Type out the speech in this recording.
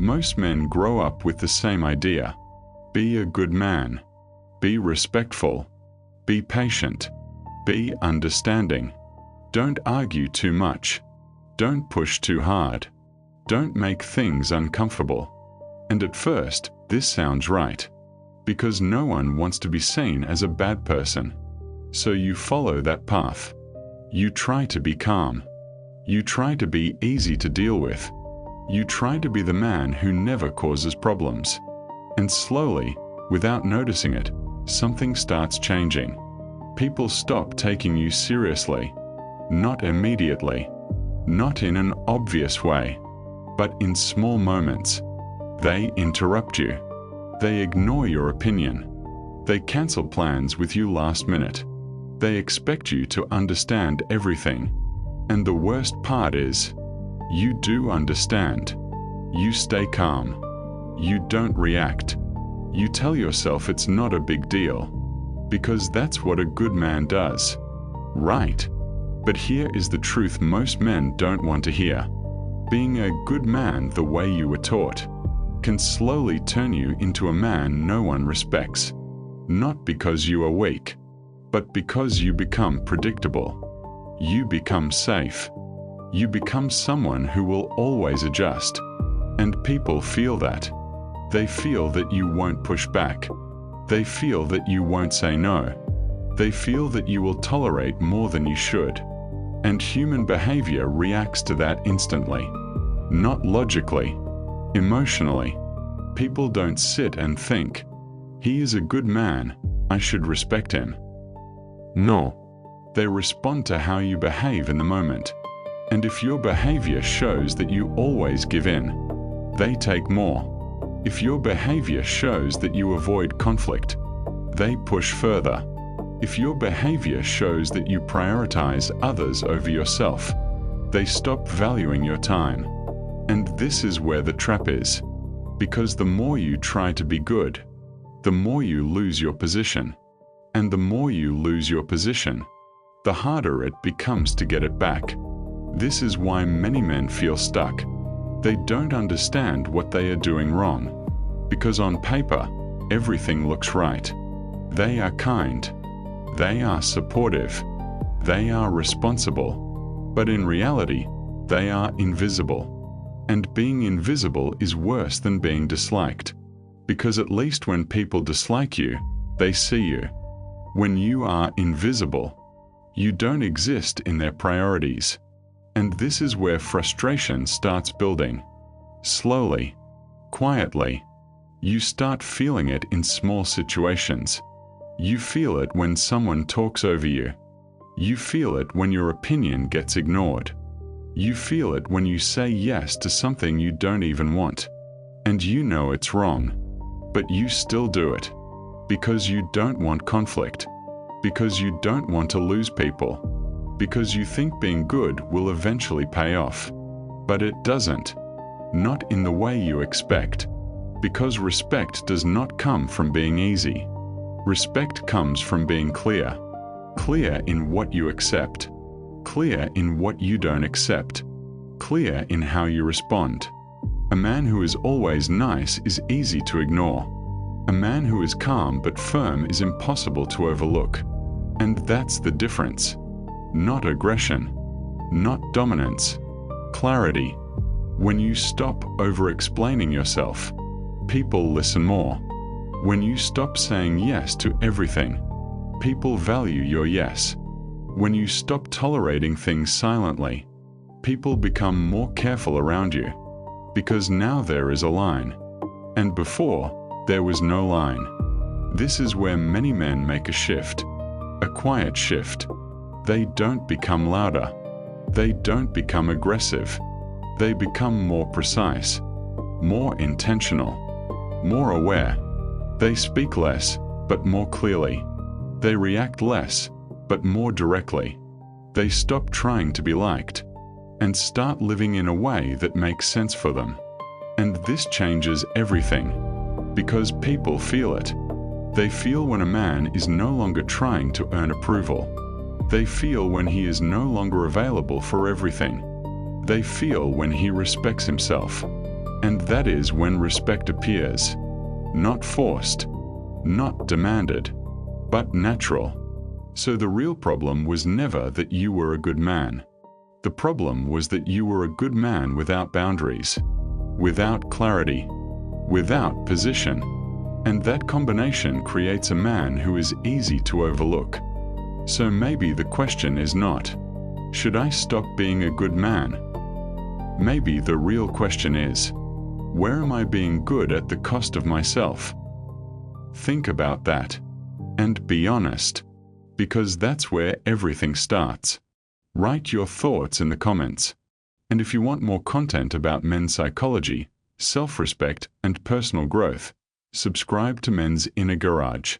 Most men grow up with the same idea. Be a good man. Be respectful. Be patient. Be understanding. Don't argue too much. Don't push too hard. Don't make things uncomfortable. And at first, this sounds right, because no one wants to be seen as a bad person. So you follow that path. You try to be calm. You try to be easy to deal with. You try to be the man who never causes problems. And slowly, without noticing it, something starts changing. People stop taking you seriously. Not immediately. Not in an obvious way. But in small moments. They interrupt you. They ignore your opinion. They cancel plans with you last minute. They expect you to understand everything. And the worst part is, you do understand. You stay calm. You don't react. You tell yourself it's not a big deal, because that's what a good man does. Right. But here is the truth most men don't want to hear. Being a good man the way you were taught can slowly turn you into a man no one respects. Not because you are weak, but because you become predictable. You become safe. You become someone who will always adjust. And people feel that. They feel that you won't push back. They feel that you won't say no. They feel that you will tolerate more than you should. And human behavior reacts to that instantly. Not logically. Emotionally. People don't sit and think, he is a good man, I should respect him. No. They respond to how you behave in the moment. And if your behavior shows that you always give in, they take more. If your behavior shows that you avoid conflict, they push further. If your behavior shows that you prioritize others over yourself, they stop valuing your time. And this is where the trap is. Because the more you try to be good, the more you lose your position. And the more you lose your position, the harder it becomes to get it back. This is why many men feel stuck. They don't understand what they are doing wrong. Because on paper, everything looks right. They are kind. They are supportive. They are responsible. But in reality, they are invisible. And being invisible is worse than being disliked. Because at least when people dislike you, they see you. When you are invisible, you don't exist in their priorities. And this is where frustration starts building. Slowly, quietly, you start feeling it in small situations. You feel it when someone talks over you. You feel it when your opinion gets ignored. You feel it when you say yes to something you don't even want. And you know it's wrong. But you still do it. Because you don't want conflict. Because you don't want to lose people. Because you think being good will eventually pay off. But it doesn't. Not in the way you expect. Because respect does not come from being easy. Respect comes from being clear. Clear in what you accept. Clear in what you don't accept. Clear in how you respond. A man who is always nice is easy to ignore. A man who is calm but firm is impossible to overlook. And that's the difference. Not aggression. Not dominance. Clarity. When you stop over-explaining yourself, people listen more. When you stop saying yes to everything, people value your yes. When you stop tolerating things silently, people become more careful around you. Because now there is a line. And before, there was no line. This is where many men make a shift. A quiet shift. They don't become louder. They don't become aggressive. They become more precise, more intentional, more aware. They speak less, but more clearly. They react less, but more directly. They stop trying to be liked and start living in a way that makes sense for them. And this changes everything, because people feel it. They feel when a man is no longer trying to earn approval. They feel when he is no longer available for everything. They feel when he respects himself. And that is when respect appears. Not forced, not demanded, but natural. So the real problem was never that you were a good man. The problem was that you were a good man without boundaries, without clarity, without position. And that combination creates a man who is easy to overlook. So maybe the question is not, should I stop being a good man? Maybe the real question is, where am I being good at the cost of myself? Think about that. And be honest. Because that's where everything starts. Write your thoughts in the comments. And if you want more content about men's psychology, self-respect, and personal growth, subscribe to Men's Inner Garage.